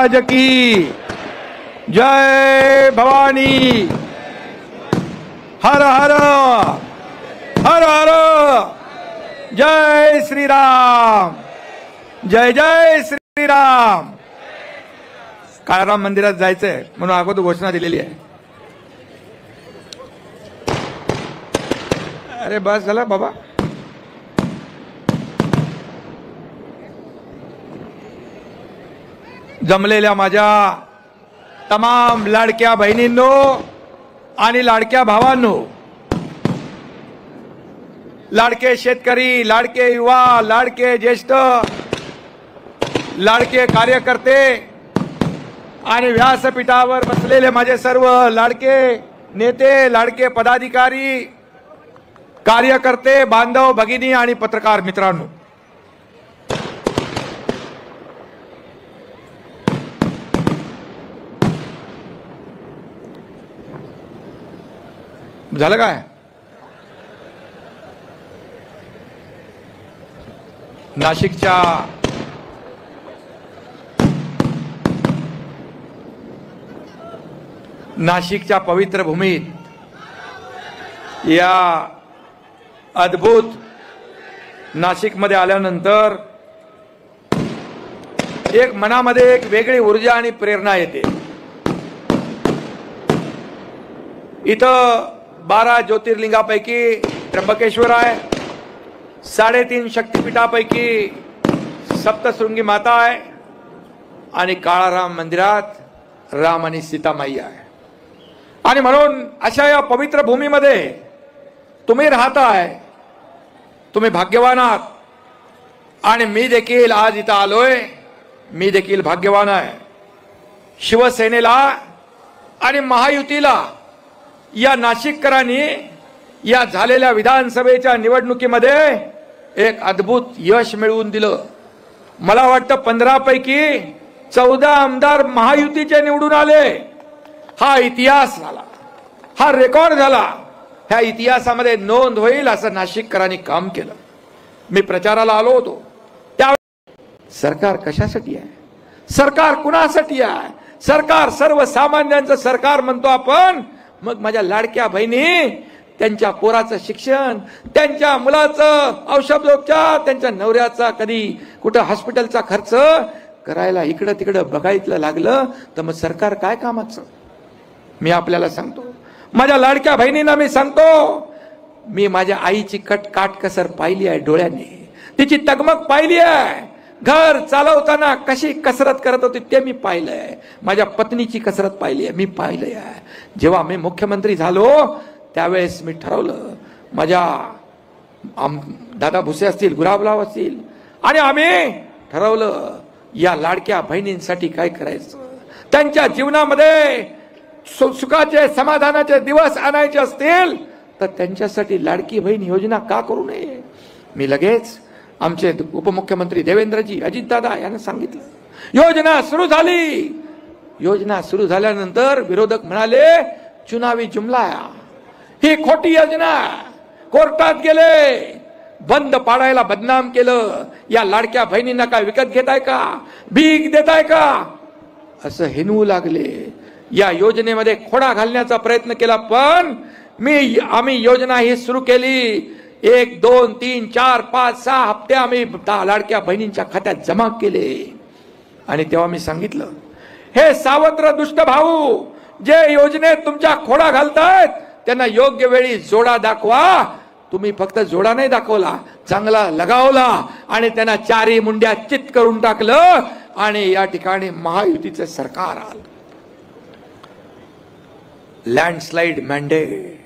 महाराज की जय भवानी। हर हर हर हर जय श्री राम, जय जय श्री राम। काळाराम मंदिरात जायचंय म्हणून अगोदर घोषणा दिलेली आहे। अरे बस झाला बाबा। जमलेल्या माझ्या तमाम लाडक्या बहिणींनो आणि लाडक्या भावांनो, लाडके शेतकरी, लाडके युवा, लाडके ज्येष्ठ, लाडके कार्यकर्ते आणि व्यासपीठावर बसलेले माझे सर्व लाडके नेते, लाडके पदाधिकारी, कार्यकर्ते, बांधव, भगिनी आणि पत्रकार मित्रांनो, झालं काय? नाशिकच्या पवित्र भूमीत या अद्भुत नाशिकमध्ये आल्यानंतर एक मनामध्ये एक वेगळी ऊर्जा आणि प्रेरणा येते। इथं 12 ज्योतिर्लिंगापैकी त्र्यंबकेश्वर आहे, 3.5 शक्तिपीठापैकी सप्तशृंगी माता आहे आणि काळाराम मंदिरात राम आणि सीतामाई आहे। आणि म्हणून अशा या पवित्र भूमीमध्ये तुम्ही राहताय, तुम्ही भाग्यवान आहात। आणि मी देखील आज इथं आलोय, मी देखील भाग्यवान आहे। शिवसेनेला आणि महायुतीला या नाशिककरांनी या झालेल्या विधानसभेच्या निवडणुकीमध्ये एक अद्भुत यश मिळवून दिलं। मला वाटतं 15 पैकी 14 आमदार महायुतीचे निवडून आले। हा इतिहास झाला, हा रेकॉर्ड झाला। ह्या इतिहासामध्ये नोंद होईल असं नाशिककरांनी काम केलं। मी प्रचाराला आलो होतो त्यावेळी सरकार कशासाठी आहे, सरकार कुणासाठी आहे, सरकार सर्वसामान्यांचं सरकार म्हणतो आपण। मग माझ्या लाडक्या बहिणी, त्यांच्या पोराचं शिक्षण, त्यांच्या मुलाचं औषधोपचार, त्यांच्या नवऱ्याचा कधी कुठं हॉस्पिटलचा खर्च करायला इकडं तिकडं बघायला लागलं तर मग सरकार काय कामाचं? मी आपल्याला सांगतो, माझ्या लाडक्या बहिणींना मी सांगतो, मी माझ्या आईची काटकसर पाहिली आहे डोळ्यांनी, तिची तगमग पाहिली आहे। घर चालवताना कशी कसरत करत होती ते मी पाहिलंय। माझ्या पत्नीची कसरत पाहिली आहे, मी पाहिलंय। जेव्हा मी मुख्यमंत्री झालो त्यावेळेस मी ठरवलं, माझ्या दादा भुसे असतील, गुलाबराव असतील, आणि आम्ही ठरवलं या लाडक्या बहिणींसाठी काय करायचं। त्यांच्या जीवनामध्ये सुखाचे समाधानाचे दिवस आणायचे असतील तर त्यांच्यासाठी लाडकी बहीण योजना का करू नये। मी लगेच आमचे उपमुख्यमंत्री देवेंद्रजी, अजितदादा यांना सांगितलं, योजना सुरू झाली। योजना सुरू झाल्यानंतर विरोधक म्हणाले चुनावी जुमला, ही खोटी योजना। कोर्टात गेले, बंद पाडायला बदनाम केलं। या लाडक्या बहिणींना काय विकत घेताय का, भीक देताय का, असं हिनवू लागले। या योजनेमध्ये खोडा घालण्याचा प्रयत्न केला, पण आम्ही योजना ही सुरू केली। 1, 2, 3, 4, 5, 6 हप्ते आम्ही लाडक्या बहिणींच्या खात्यात जमा केले। आणि तेव्हा मी सांगितलं, हे सावत्र दुष्ट भाऊ जे योजनेत तुमच्या खोडा घालतायत त्यांना योग्य वेळी जोडा दाखवा। तुम्ही फक्त जोडा नाही दाखवला, चांगला लगावला आणि त्यांना 4 मुंड्या चित करून टाकलं आणि या ठिकाणी महायुतीचं सरकार आलं। लँडस्लाइड मॅन्डेट,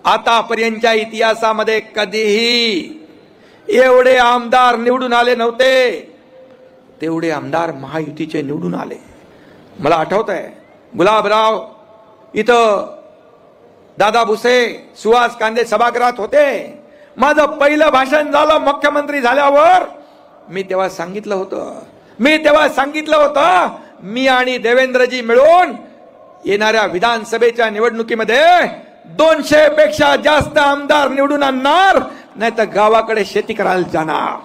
आतापर्यंतच्या इतिहासामध्ये कधीही एवढे आमदार निवडून आले नव्हते, तेवढे आमदार महायुतीचे निवडून आले। मला आठवतंय गुलाबराव इथं, दादा भुसे, सुहास कांदे सभागृहात होते। माझं पहिलं भाषण झालं मुख्यमंत्री झाल्यावर। मी तेव्हा सांगितलं होतं मी आणि देवेंद्रजी मिळून येणाऱ्या विधानसभेच्या निवडणुकीमध्ये 200 पेक्षा जास्त आमदार निवडून आणणार, नाही तर गावाकडे शेती करायला जाणार।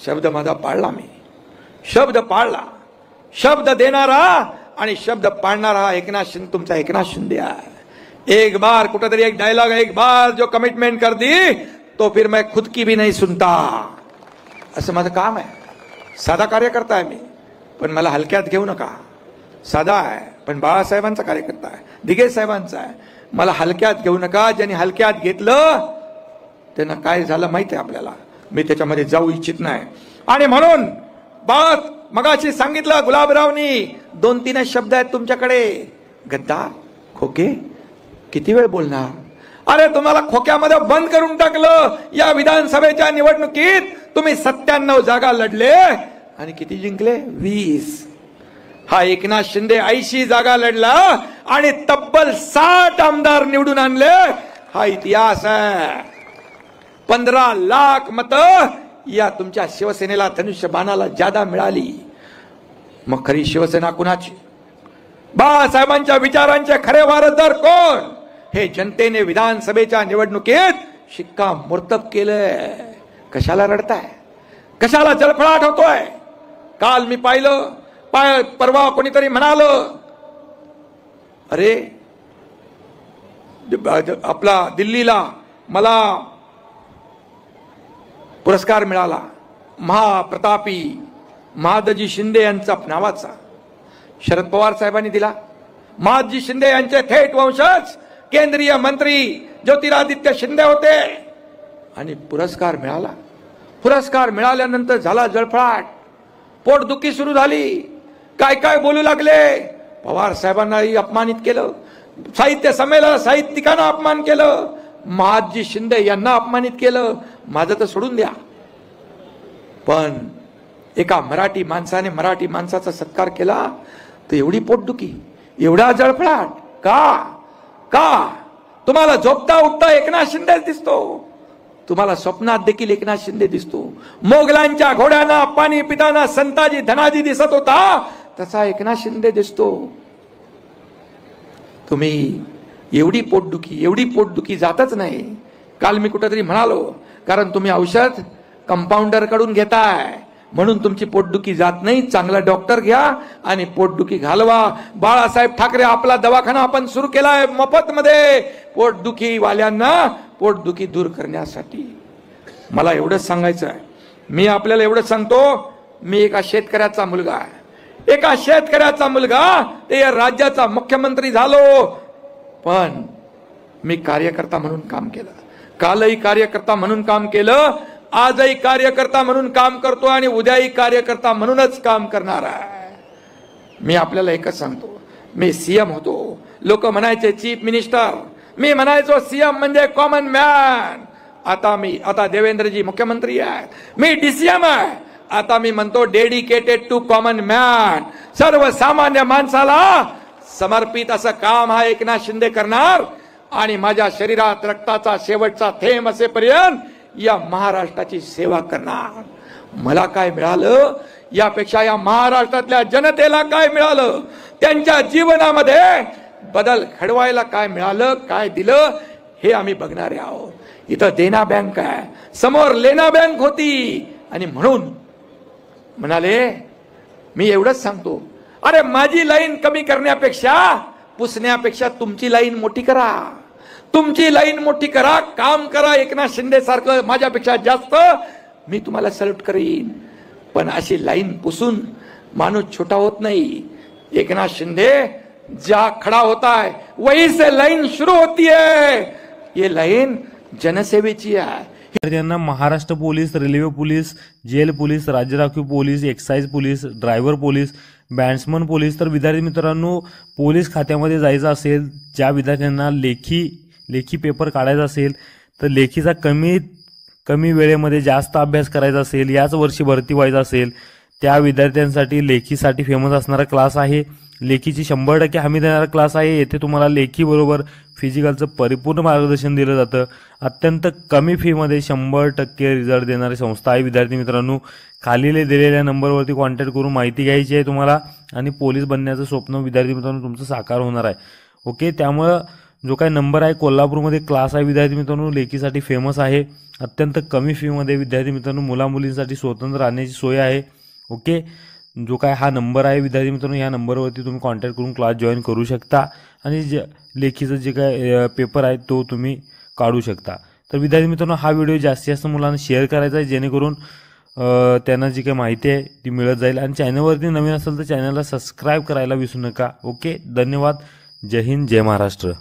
शब्द माझा पाळला, मी शब्द पाळला। शब्द देणारा आणि शब्द पाळणारा हा एकनाथ शिंदे, तुमचा एकनाथ शिंदे आहे। एक बार कुठेतरी एक डायलॉग, एक बार जो कमिटमेंट कर दी तो फिर मैं खुद की भी नहीं सुनता, असं माझं काम आहे। साधा कार्यकर्ता आहे मी, पण मला हलक्यात घेऊ नका। साधा आहे पण बाळासाहेबांचा कार्यकर्ता आहे, दिघे साहेबांचा आहे, मला हलक्यात घेऊ नका। ज्यांनी हलक्यात घेतलं त्यांना काय झालं माहिती आहे आपल्याला, मी त्याच्यामध्ये जाऊ इच्छित नाही। आणि म्हणून बात मगाशी सांगितलं गुलाबरावनी, 2-3 शब्द आहेत तुमच्याकडे, गद्दार, खोके, किती वेळ बोलणार? अरे तुम्हाला खोक्यामध्ये बंद करून टाकलं। या विधानसभेच्या निवडणुकीत तुम्ही 97 जागा लढले आणि किती जिंकले? 20। हा एकनाथ शिंदे 80 जागा लढला आणि तब्बल 60 आमदार निवडून आणले। हा इतिहास आहे। 15 लाख मतं या तुमच्या शिवसेनेला, धनुष्यबाणाला ज्यादा मिळाली। मग खरी शिवसेना कुणाची? बाळासाहेबांच्या विचारांचे खरे वारसदार कोण? हे जनतेने विधानसभेच्या निवडणुकीत शिक्कामोर्तब केलंय। कशाला रडताय? कशाला जळफळाट होतोय? काल मी पाहिलं, परवा कोणीतरी म्हणाल, अरे आपला दिल्लीला मला पुरस्कार मिळाला, महाप्रतापी महादजी शिंदे यांचा नावाचा, शरद पवार साहेबांनी दिला। महादजी शिंदे यांचे थेट वंशज केंद्रीय मंत्री ज्योतिरादित्य शिंदे होते आणि पुरस्कार मिळाला। पुरस्कार मिळाल्यानंतर झाला जळफळाट, पोटदुखी सुरू झाली, काय काय बोलू लागले। पवार साहेबांनाही अपमानित केलं, साहित्य संमेलन साहित्यिकांना अपमान केलं, महादजी शिंदे यांना अपमानित केलं। माझं तर सोडून द्या, पण एका मराठी माणसाने मराठी माणसाचा सत्कार केला तर एवढी पोटदुखी, एवढा जळफळाट का? का? तुम्हाला झोपता उठता एकनाथ शिंदेच दिसतो, तुम्हाला स्वप्नात देखील एकनाथ शिंदे दिसतो। मोगलांच्या घोड्यांना पाणी पिताना संताजी धनाजी दिसत होता, तसा एकनाथ शिंदे दिसतो। तुम्ही एवढी पोटदुखी जातच नाही। काल मी कुठेतरी म्हणालो, कारण तुम्ही औषध कंपाऊंडर कडून घेताय म्हणून तुमची पोटदुखी जात नाही। चांगला डॉक्टर घ्या आणि पोटदुखी घालवा। बाळासाहेब ठाकरे आपला दवाखाना आपण सुरू केलाय मोफत मध्ये, पोटदुखी वाल्यांना पोटदुखी दूर करण्यासाठी। मला एवढंच सांगायचं आहे, मी आपल्याला एवढंच सांगतो, मी एका शेतकऱ्याचा मुलगा आहे, एका शेतकऱ्याचा मुलगा, ते या राज्याचा मुख्यमंत्री झालो, पण मी कार्यकर्ता म्हणून काम केलं। कालही कार्यकर्ता म्हणून काम केलं, आजही कार्यकर्ता म्हणून काम करतो आणि उद्याही कार्यकर्ता म्हणूनच काम करणार आहे। मी आपल्याला एकच सांगतो, मी सीएम होतो, लोक म्हणायचे चीफ मिनिस्टर, मी म्हणायचो सीएम म्हणजे कॉमन मॅन। आता देवेंद्रजी मुख्यमंत्री आहेत, मी डीसीएम आहे, आता मी म्हणतो डेडिकेटेड टू कॉमन मॅन। सर्वसामान्य माणसाला समर्पित असं काम हा एकनाथ शिंदे करणार आणि माझ्या शरीरात रक्ताचा शेवटचा थेंब असेपर्यंत या महाराष्ट्राची सेवा करणार। मला काय मिळालं यापेक्षा या महाराष्ट्रातल्या जनतेला काय मिळालं, त्यांच्या जीवनामध्ये बदल घडवायला काय मिळालं, काय दिलं, हे आम्ही बघणारे आहोत। इथं देना बँक आहे, समोर लेना बँक होती, आणि म्हणून म्हणाले, मी एवढंच सांगतो, अरे माझी लाईन कमी करण्यापेक्षा पुसण्यापेक्षा तुमची लाईन मोठी करा, तुमची लाईन मोठी करा, काम करा। एकनाथ शिंदे सारखं माझ्यापेक्षा जास्त मी तुम्हाला सल्यूट करीन, पण अशी लाईन पुसून माणूस छोटा होत नाही। एकनाथ शिंदे जा खड़ा होता है वहीं से लाइन शुरू होती है, ये लाइन जनसेवेची आहे। विद्यार्थ्यांना Maharashtra police, railway police, jail police, राज्य राखीव police, excise police, driver police, batsman police, तर विद्यार्थी मित्रांनो पोलीस खात्यामध्ये जायचं असेल, ज्या विद्यार्थ्यांना लेखी पेपर काढायचा असेल, तर लेखीचा कमी वेळेमध्ये जास्त अभ्यास करायचा असेल, याच वर्षी भरती व्हायचं असेल, त्या विद्यार्थ्यांसाठी लेखीसाठी फेमस असणारा क्लास आहे। लेखीची 100% हमी देणारा क्लास आहे। येथे तुम्हाला लेखीबरोबर फिजिकलचं परिपूर्ण मार्गदर्शन दिलं जातं। अत्यंत कमी फीमध्ये 100% रिझल्ट देणारी संस्था आहे। विद्यार्थी मित्रांनो, खाली दिलेल्या नंबरवरती कॉन्टॅक्ट करून माहिती घ्यायची आहे तुम्हाला, आणि पोलीस बनण्याचं स्वप्न विद्यार्थी मित्रांनो तुमचं साकार होणार आहे। ओके, त्यामुळं जो काही नंबर आहे, कोल्हापूरमध्ये क्लास आहे विद्यार्थी मित्रांनो, लेखीसाठी फेमस आहे। अत्यंत कमी फीमध्ये विद्यार्थी मित्रांनो मुला मुलींसाठी स्वतंत्र राहण्याची सोय आहे। ओके, जो काय हा नंबर आहे विद्यार्थी मित्रांनो, या नंबरवरती तुम्ही कॉन्टॅक्ट करून क्लास जॉईन करू शकता आणि जे लेखीचं जे काय पेपर आहे तो तुम्ही काढू शकता. तर विद्यार्थी मित्रांनो, हा व्हिडिओ जास्तीत जास्त मुलांना शेअर करायचा आहे, जेणेकरून त्यांना जी काही माहिती आहे ती मिळत जाईल. आणि चॅनलवरती नवीन असेल तर चॅनलला सबस्क्राईब करायला विसरू नका. ओके, धन्यवाद. जय हिंद, जय महाराष्ट्र.